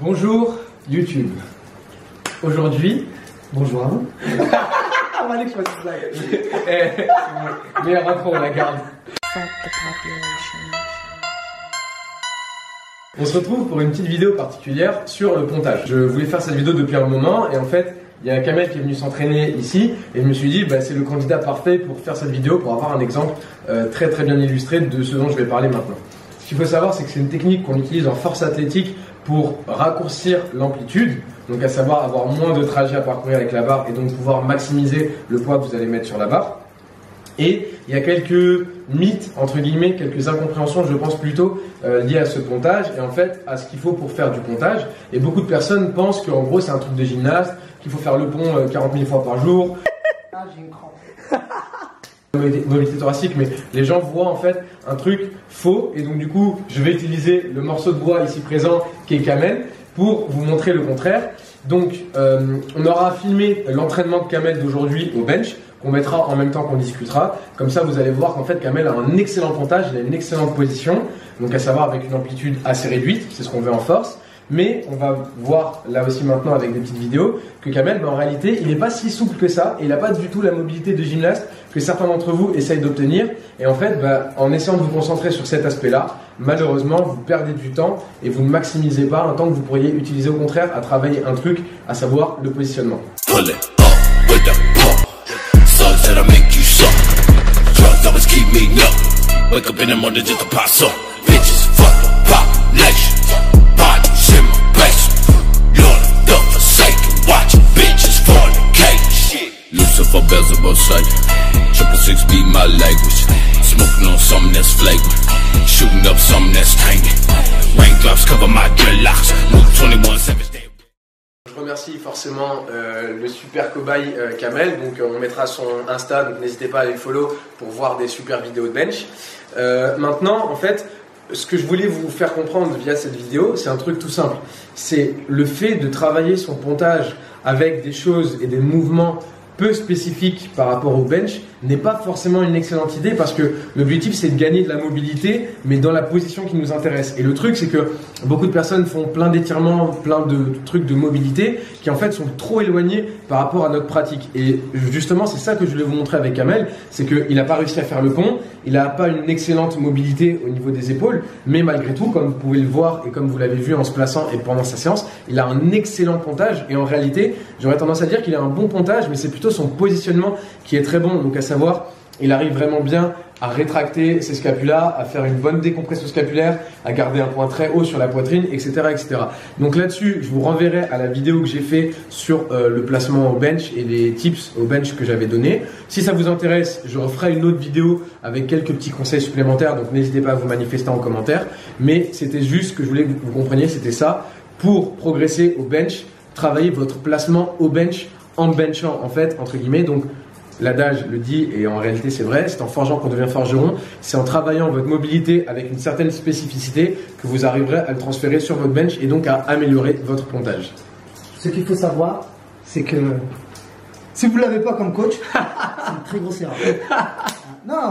Bonjour YouTube. Aujourd'hui, bonjour à vous. Alex, je fasse une blague. Meilleur intro, on la garde. On se retrouve pour une petite vidéo particulière sur le pontage. Je voulais faire cette vidéo depuis un moment et en fait, il y a Kamel qui est venu s'entraîner ici et je me suis dit c'est le candidat parfait pour faire cette vidéo, pour avoir un exemple très bien illustré de ce dont je vais parler maintenant. Ce qu'il faut savoir, c'est que c'est une technique qu'on utilise en force athlétique pour raccourcir l'amplitude, donc à savoir avoir moins de trajet à parcourir avec la barre et donc pouvoir maximiser le poids que vous allez mettre sur la barre. Et il y a quelques mythes, entre guillemets, quelques incompréhensions, je pense plutôt, liées à ce pontage et en fait à ce qu'il faut pour faire du pontage. Et beaucoup de personnes pensent qu'en gros c'est un truc de gymnaste, qu'il faut faire le pont 40 000 fois par jour. Ah, j'ai une crampe. Mobilité thoracique, mais les gens voient en fait un truc faux et donc du coup je vais utiliser le morceau de bois ici présent qui est Kamel pour vous montrer le contraire. Donc on aura filmé l'entraînement de Kamel d'aujourd'hui au bench qu'on mettra en même temps qu'on discutera. Comme ça vous allez voir qu'en fait Kamel a un excellent pontage, il a une excellente position, donc à savoir avec une amplitude assez réduite, c'est ce qu'on veut en force. Mais on va voir là aussi maintenant avec des petites vidéos que Kamel, en réalité, il n'est pas si souple que ça et il n'a pas du tout la mobilité de gymnaste que certains d'entre vous essayent d'obtenir. Et en fait, en essayant de vous concentrer sur cet aspect-là, malheureusement, vous perdez du temps et vous ne maximisez pas un temps que vous pourriez utiliser au contraire à travailler un truc, à savoir le positionnement. For bells above sight, 666 be my language. Smoking on something that's flagrant, shooting up something that's tangy. Raindrops cover my dreadlocks. Move 21 Savage Day. Je remercie forcément le super cobaye Kamel, donc on mettra son Insta, donc n'hésitez pas à aller le follow pour voir des super vidéos de bench. Maintenant, en fait, ce que je voulais vous faire comprendre via cette vidéo, c'est un truc tout simple. C'est le fait de travailler son pontage avec des choses et des mouvements peu spécifique par rapport au bench n'est pas forcément une excellente idée parce que l'objectif c'est de gagner de la mobilité mais dans la position qui nous intéresse. Et le truc c'est que beaucoup de personnes font plein d'étirements, plein de trucs de mobilité qui en fait sont trop éloignés par rapport à notre pratique. Et justement c'est ça que je voulais vous montrer avec Kamel, c'est qu'il n'a pas réussi à faire le pont, il n'a pas une excellente mobilité au niveau des épaules, mais malgré tout, comme vous pouvez le voir et comme vous l'avez vu en se plaçant et pendant sa séance, il a un excellent pontage et en réalité j'aurais tendance à dire qu'il a un bon pontage mais c'est plutôt son positionnement qui est très bon, donc à savoir il arrive vraiment bien à rétracter ses scapulas, à faire une bonne décompression scapulaire, à garder un point très haut sur la poitrine, etc. etc. Donc là-dessus, je vous renverrai à la vidéo que j'ai fait sur le placement au bench et les tips au bench que j'avais donné. Si ça vous intéresse, je referai une autre vidéo avec quelques petits conseils supplémentaires, donc n'hésitez pas à vous manifester en commentaire. Mais c'était juste que je voulais que vous compreniez, c'était ça. Pour progresser au bench, travaillez votre placement au bench en benchant en fait, entre guillemets. Donc l'adage le dit et en réalité c'est vrai, c'est en forgeant qu'on devient forgeron, c'est en travaillant votre mobilité avec une certaine spécificité que vous arriverez à le transférer sur votre bench et donc à améliorer votre pontage. Ce qu'il faut savoir, c'est que si vous ne l'avez pas comme coach, c'est une très grosse erreur. Non.